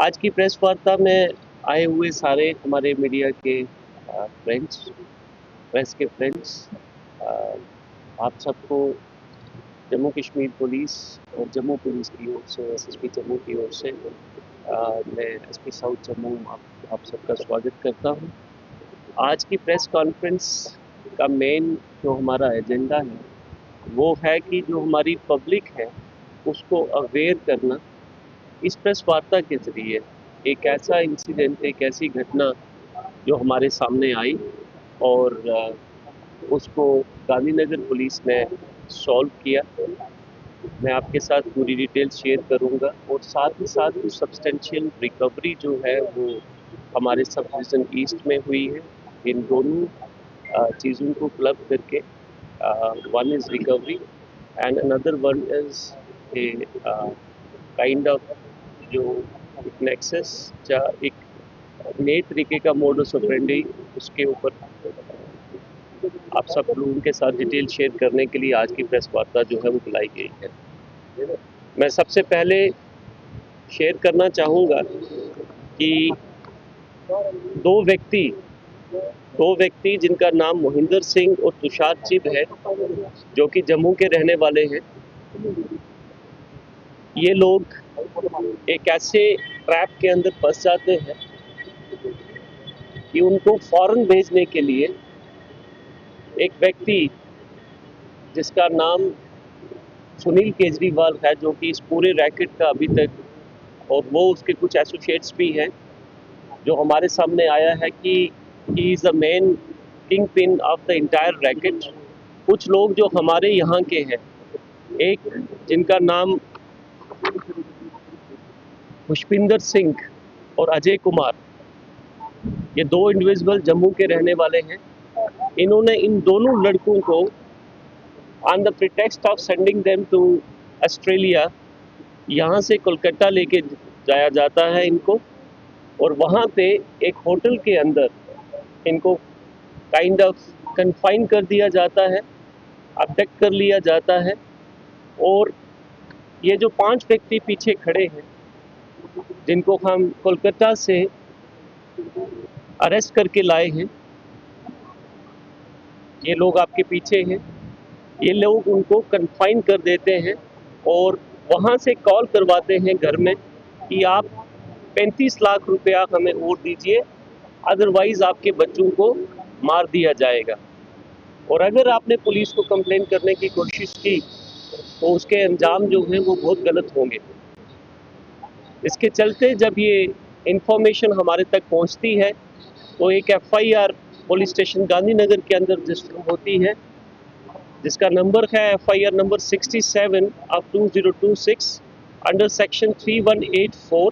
आज की प्रेस वार्ता में आए हुए सारे हमारे मीडिया के फ्रेंड्स, प्रेस के फ्रेंड्स, आप सबको जम्मू कश्मीर पुलिस और जम्मू पुलिस की ओर से, एसएसपी जम्मू की ओर से मैं एसपी साउथ जम्मू आप सबका स्वागत करता हूं। आज की प्रेस कॉन्फ्रेंस का मेन जो हमारा एजेंडा है वो है कि जो हमारी पब्लिक है उसको अवेयर करना। इस प्रेस वार्ता के ज़रिए एक ऐसा इंसिडेंट, एक ऐसी घटना जो हमारे सामने आई और उसको गांधीनगर पुलिस ने सॉल्व किया। मैं आपके साथ पूरी डिटेल शेयर करूंगा और साथ ही साथ कुछ सब्सटेंशियल रिकवरी जो है वो हमारे सब डिवीज़न ईस्ट में हुई है। इन दोनों चीज़ों को क्लब करके one is recovery and another one is a kind of जो एक नेक्सस या एक नए तरीके का मोडस ऑपरेंडी, उसके ऊपर आप सब लोगों के साथ डिटेल शेयर करने के लिए आज की प्रेस वार्ता जो है वो बुलाई गई है। मैं सबसे पहले शेयर करना चाहूँगा कि दो व्यक्ति जिनका नाम मोहिंदर सिंह और तुषार चिब है, जो कि जम्मू के रहने वाले हैं। ये लोग एक ऐसे ट्रैप के अंदर फंस जाते हैं कि उनको फॉरेन भेजने के लिए एक व्यक्ति जिसका नाम सुनील केजरीवाल है, जो कि इस पूरे रैकेट का अभी तक, और वो उसके कुछ एसोसिएट्स भी हैं, जो हमारे सामने आया है कि he is the main king pin of the entire racket. कुछ लोग जो हमारे यहाँ के हैं, एक जिनका नाम पुष्पिंदर सिंह और अजय कुमार, ये दो इंडिविजुअल जम्मू के रहने वाले हैं। इन्होंने इन दोनों लड़कों को on the pretext of sending them to Australia, यहाँ से कोलकाता लेके जाया जाता है इनको, और वहाँ पे एक होटल के अंदर इनको काइंड ऑफ कन्फाइन कर दिया जाता है, अबडक्ट कर लिया जाता है। और ये जो 5 व्यक्ति पीछे खड़े हैं, जिनको हम कोलकाता से अरेस्ट करके लाए हैं, ये लोग आपके पीछे हैं। ये लोग उनको कन्फाइन कर देते हैं और वहाँ से कॉल करवाते हैं घर में कि आप 35 लाख रुपया हमें और दीजिए, अदरवाइज़ आपके बच्चों को मार दिया जाएगा। और अगर आपने पुलिस को कंप्लेंट करने की कोशिश की तो उसके अंजाम जो हैं वो बहुत गलत होंगे। इसके चलते जब ये इन्फॉर्मेशन हमारे तक पहुंचती है तो एक एफआईआर पुलिस स्टेशन गांधीनगर के अंदर रजिस्टर होती है, जिसका नंबर है FIR number 67 of 2026 under section 3184,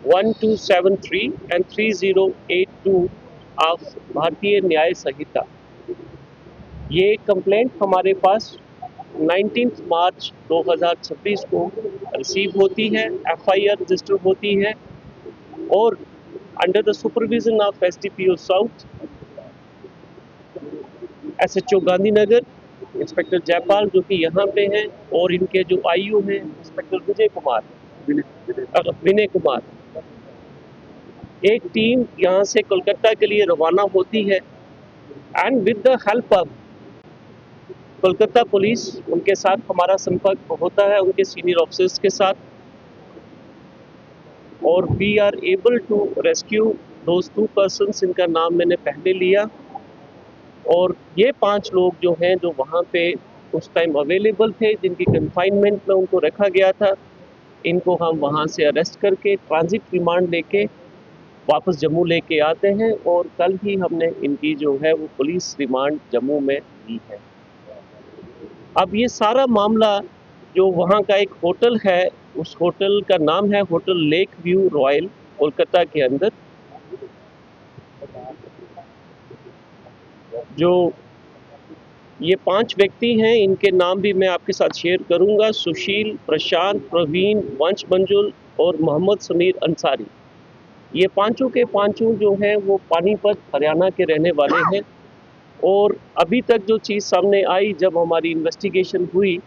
1273 and 3082 of भारतीय न्याय संहिता। ये कंप्लेंट हमारे पास 19 मार्च 2026 को रिसीव होती है, एफआईआर रजिस्टर होती है, और under the supervision of SDPO south, SHO Gandhinagar, inspector Jaipal जो कि यहाँ पे हैं, और इनके जो आईओ हैं इंस्पेक्टर विनय कुमार, एक टीम यहाँ से कोलकाता के लिए रवाना होती है and with the help of Kolkata police, उनके साथ हमारा संपर्क होता है, उनके सीनियर ऑफिसर्स के साथ, और we are able to rescue those 2 persons, इनका नाम मैंने पहले लिया। और ये 5 लोग जो हैं, जो वहाँ पे उस टाइम अवेलेबल थे, जिनकी कन्फाइनमेंट में उनको रखा गया था, इनको हम वहाँ से अरेस्ट करके ट्रांजिट रिमांड लेके वापस जम्मू लेके आते हैं, और कल ही हमने इनकी जो है वो पुलिस रिमांड जम्मू में ली है। अब ये सारा मामला जो वहाँ का एक होटल है, उस होटल का नाम है hotel lake view royal, Kolkata के अंदर। जो ये 5 व्यक्ति हैं, इनके नाम भी मैं आपके साथ शेयर करूंगा: सुशील, प्रशांत, प्रवीण, वंश मंजुल और मोहम्मद समीर अंसारी। ये पांचों के पांचों जो हैं वो पानीपत, हरियाणा के रहने वाले हैं। और अभी तक जो चीज़ सामने आई, जब हमारी इन्वेस्टिगेशन हुई,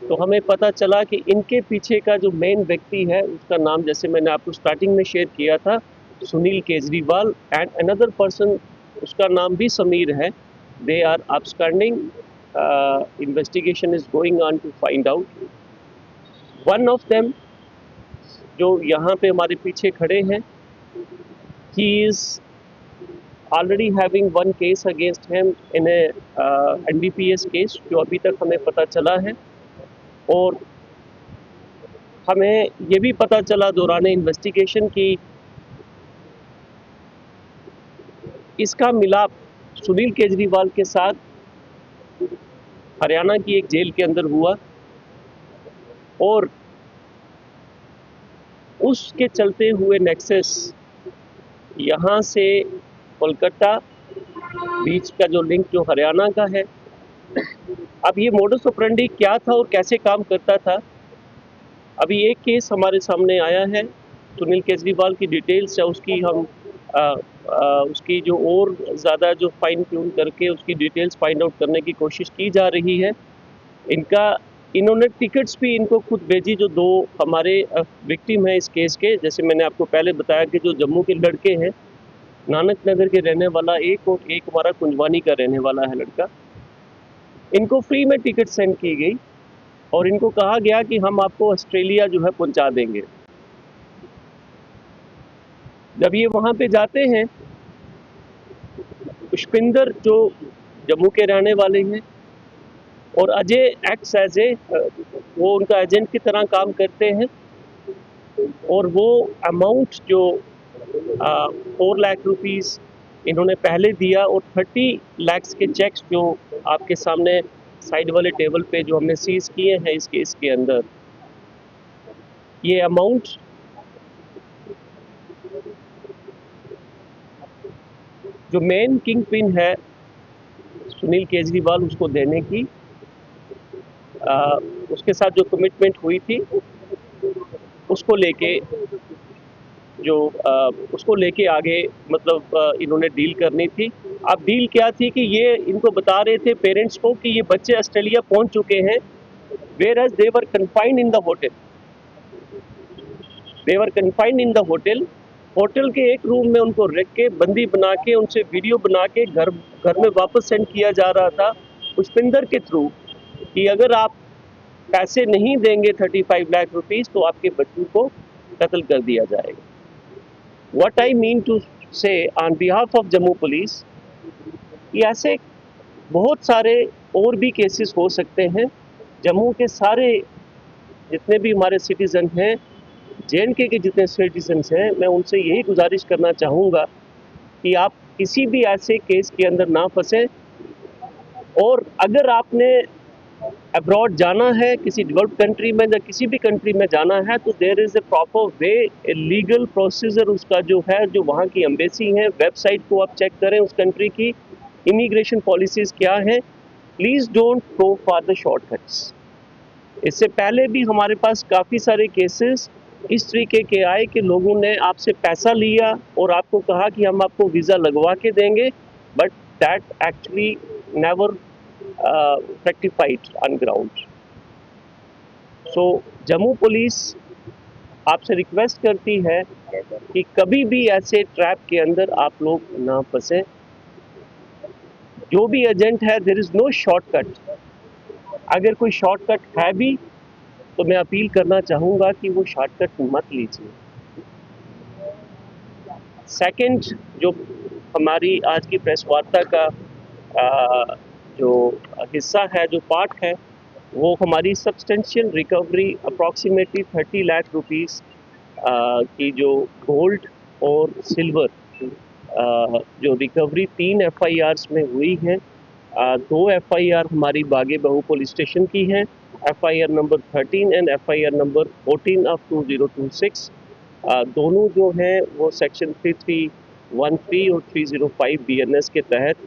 तो हमें पता चला कि इनके पीछे का जो मेन व्यक्ति है उसका नाम, जैसे मैंने आपको स्टार्टिंग में शेयर किया था, Sunil Kejriwal, and another person उसका नाम भी समीर है. They are absconding. Investigation is going on to find out. One of them जो यहाँ पे हमारे पीछे खड़े हैं, he is already having one case against him in a NDPS case, जो अभी तक हमें पता चला है. और हमें ये भी पता चला दौरान इन्वेस्टिगेशन की इसका मिलाप सुनील केजरीवाल के साथ हरियाणा की एक जेल के अंदर हुआ, और उसके चलते हुए नेक्सस यहाँ से कोलकाता बीच का जो लिंक जो हरियाणा का है. अब ये मोडस ऑपरेंडी क्या था और कैसे काम करता था, अभी एक केस हमारे सामने आया है. सुनील केजरीवाल की डिटेल्स है उसकी हम उसकी जो और ज़्यादा जो फाइन ट्यून करके उसकी डिटेल्स फाइंड आउट करने की कोशिश की जा रही है. इन्होंने टिकट्स भी इनको खुद भेजी, जो दो हमारे विक्टिम हैं इस केस के. जैसे मैंने आपको पहले बताया कि जो जम्मू के लड़के हैं, नानक नगर के रहने वाला एक, और एक हमारा कुंजवानी का रहने वाला है लड़का, इनको फ्री में टिकट सेंड की गई और इनको कहा गया कि हम आपको ऑस्ट्रेलिया जो है पहुंचा देंगे. जब ये वहां पे जाते हैं, पुष्पिंदर जो जम्मू के रहने वाले हैं और अजय एक्स एज ए वो उनका एजेंट की तरह काम करते हैं, और वो अमाउंट जो 4 लाख रुपीस इन्होंने पहले दिया, और 30 लाख के चेक्स जो आपके सामने साइड वाले टेबल पे जो हमने सीज किए हैं इस केस के अंदर, ये अमाउंट जो मेन किंग पिन है सुनील केजरीवाल उसको देने की, उसके साथ जो कमिटमेंट हुई थी उसको लेके उसको लेके आगे मतलब इन्होंने डील करनी थी. अब डील क्या थी कि ये इनको बता रहे थे पेरेंट्स को कि ये बच्चे ऑस्ट्रेलिया पहुंच चुके हैं, whereas they were confined in the hotel. They were confined in the hotel के एक रूम में उनको रख के बंदी बना के उनसे वीडियो बना के घर में वापस सेंड किया जा रहा था पुष्पिंदर के थ्रू, कि अगर आप पैसे नहीं देंगे 35 लाख रुपीस तो आपके बच्चों को कत्ल कर दिया जाएगा. What I mean to say on behalf of Jammu Police, कि ऐसे बहुत सारे और भी केसेस हो सकते हैं. जम्मू के सारे जितने भी हमारे सिटीजन हैं, JNK के जितने सिटीजन हैं, मैं उनसे यही गुजारिश करना चाहूँगा कि आप किसी भी ऐसे केस के अंदर ना फंसें, और अगर आपने अब्रॉड जाना है, किसी डेवलप्ड कंट्री में या किसी भी कंट्री में जाना है, तो there is a proper way, a legal procedure उसका जो है, जो वहाँ की एम्बेसी है, वेबसाइट को आप चेक करें उस कंट्री की इमिग्रेशन पॉलिसीज़ क्या है. Please don't go for the shortcuts. इससे पहले भी हमारे पास काफ़ी सारे केसेस इस तरीके के आए कि लोगों ने आपसे पैसा लिया और आपको कहा कि हम आपको वीज़ा लगवा के देंगे, but that actually never rectified on ground. So Jammu police आपसे रिक्वेस्ट करती है कि कभी भी ऐसे ट्रैप के अंदर आप लोग ना फंसे. जो भी एजेंट है, देयर इज नो शॉर्टकट. अगर कोई शॉर्टकट है भी तो मैं अपील करना चाहूँगा कि वो शॉर्टकट मत लीजिए. सेकंड, जो हमारी आज की प्रेस वार्ता का जो हिस्सा है, जो पार्ट है, वो हमारी substantial recovery approximately 30 lakh rupees की जो गोल्ड और सिल्वर जो रिकवरी 3 FIRs में हुई है. 2 FIR हमारी बागे बहू पुलिस स्टेशन की है, FIR number 13 and FIR number 14 of 2026. दोनों जो हैं वो सेक्शन 3313 और 305 BNS के तहत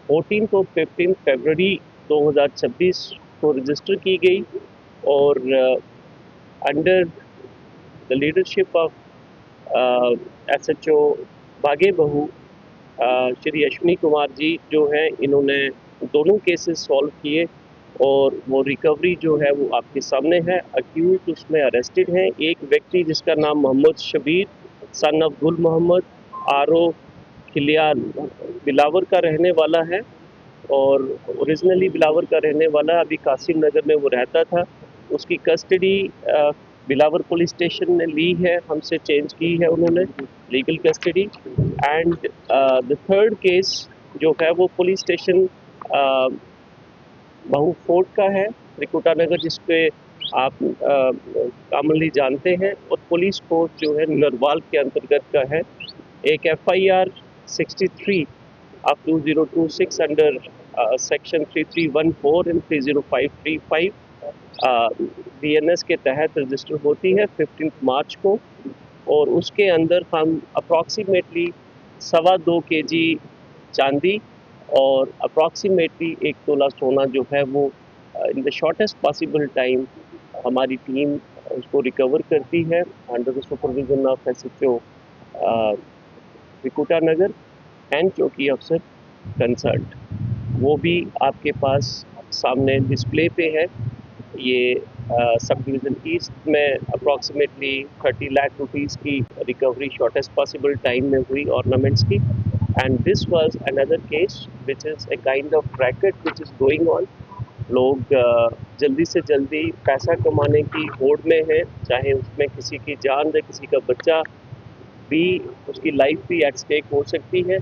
14 और 15 फरवरी 2026 को रजिस्टर की गई, और under the leadership of SHO बागे बहू श्री अश्विनी कुमार जी जो हैं, इन्होंने दोनों केसेस सॉल्व किए और वो रिकवरी जो है वो आपके सामने है। अक्यूज उसमें अरेस्टेड हैं। एक व्यक्ति जिसका नाम मोहम्मद शबीर सन ऑफ गुल मोहम्मद आरो खिलियान बिलावर का रहने वाला है और ओरिजिनली बिलावर का रहने वाला, अभी कासिम नगर में वो रहता था। उसकी कस्टडी बिलावर पुलिस स्टेशन ने ली है, हमसे चेंज की है उन्होंने legal custody. And the third case जो है वो पुलिस स्टेशन महू फोर्ट का है, त्रिकुटा नगर, जिसपे आप कॉमनली जानते हैं। और पुलिस कोर्ट जो है नरवाल के अंतर्गत का है। एक FIR 63 of 2026 under section 3314 and 30535 BNS के तहत रजिस्टर होती है 15 मार्च को। और उसके अंदर हम अप्रॉक्सीमेटली 2.25 kg चांदी और अप्रॉक्सीमेटली 1 तोला सोना जो है वो in the shortest possible time हमारी टीम उसको रिकवर करती है under the supervision of SHO Trikuta Nagar and चौकी अफसर कंसर्ट। वो भी आपके पास सामने डिस्प्ले पे है। ये सब डिवीज़न ईस्ट में अप्रॉक्सीमेटली 30 लाख रुपीस की रिकवरी शॉर्टेस्ट पॉसिबल टाइम में हुई ऑर्नामेंट्स की। And this was another case which is a kind of racket which is going on. लोग जल्दी से जल्दी पैसा कमाने की होड़ में हैं, चाहे उसमें किसी की जान या किसी का बच्चा भी, उसकी लाइफ भी एट स्टेक हो सकती है।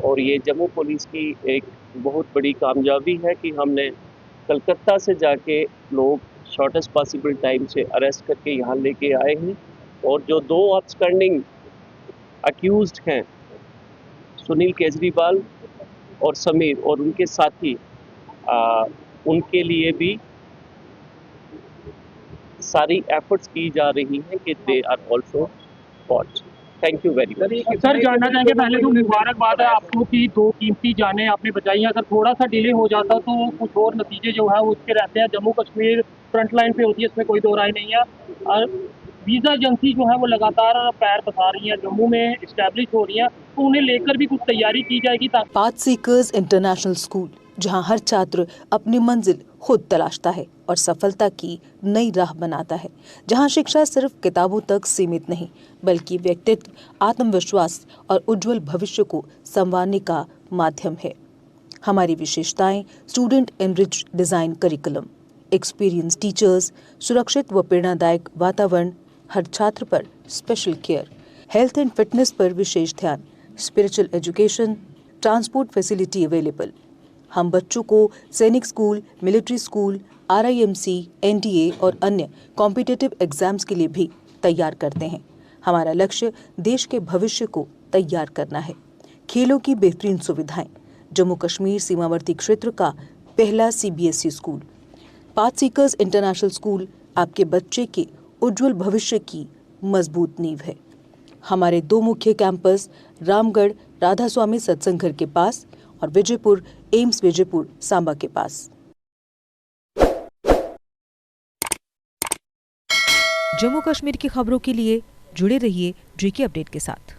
और ये जम्मू पुलिस की एक बहुत बड़ी कामयाबी है कि हमने कलकत्ता से जाके लोग शॉर्टेस्ट पॉसिबल टाइम से अरेस्ट करके यहाँ लेके आए हैं। और जो 2 आउटस्टैंडिंग अक्यूज्ड हैं, सुनील केजरीवाल और समीर और उनके साथी, उनके लिए भी सारी एफर्ट्स की जा रही हैं कि they are also caught. Thank you very much. Sir, जानना चाहेंगे, पहले तो मुबारकबाद है आपको कि 2 कीमती जानें आपने बचाई हैं। अगर थोड़ा सा डिले हो जाता तो कुछ और नतीजे जो है वो उसके रहते हैं। जम्मू कश्मीर फ्रंट लाइन पे होती है, इसमें कोई दो राय नहीं है। और वीज़ा एजेंसी जो है वो लगातार पैर पसा रही है, जम्मू में इस्टेब्लिश हो रही है, तो उन्हें लेकर भी कुछ तैयारी की जाएगी। पाथ सीकर्स इंटरनेशनल स्कूल, जहां हर छात्र अपनी मंजिल खुद तलाशता है और सफलता की नई राह बनाता है, जहां शिक्षा सिर्फ किताबों तक सीमित नहीं बल्कि व्यक्तित्व, आत्मविश्वास और उज्जवल भविष्य को संवारने का माध्यम है। हमारी विशेषताएं: student enrich design curriculum, experience teachers, सुरक्षित व प्रेरणादायक वातावरण, हर छात्र पर special care, health and fitness पर विशेष ध्यान, spiritual education, transport facility available. हम बच्चों को Sainik school, military school, RIMC, NDA और अन्य कॉम्पिटिटिव एग्जाम्स के लिए भी तैयार करते हैं। हमारा लक्ष्य देश के भविष्य को तैयार करना है। खेलों की बेहतरीन सुविधाएं, जम्मू कश्मीर सीमावर्ती क्षेत्र का पहला CBSE school. Path seekers international school आपके बच्चे के उज्जवल भविष्य की मजबूत नींव है। हमारे 2 मुख्य कैंपस रामगढ़ राधा स्वामी सत्संग घर के पास और विजयपुर एम्स विजयपुर सांबा के पास। जम्मू कश्मीर की खबरों के लिए जुड़े रहिए GK अपडेट के साथ।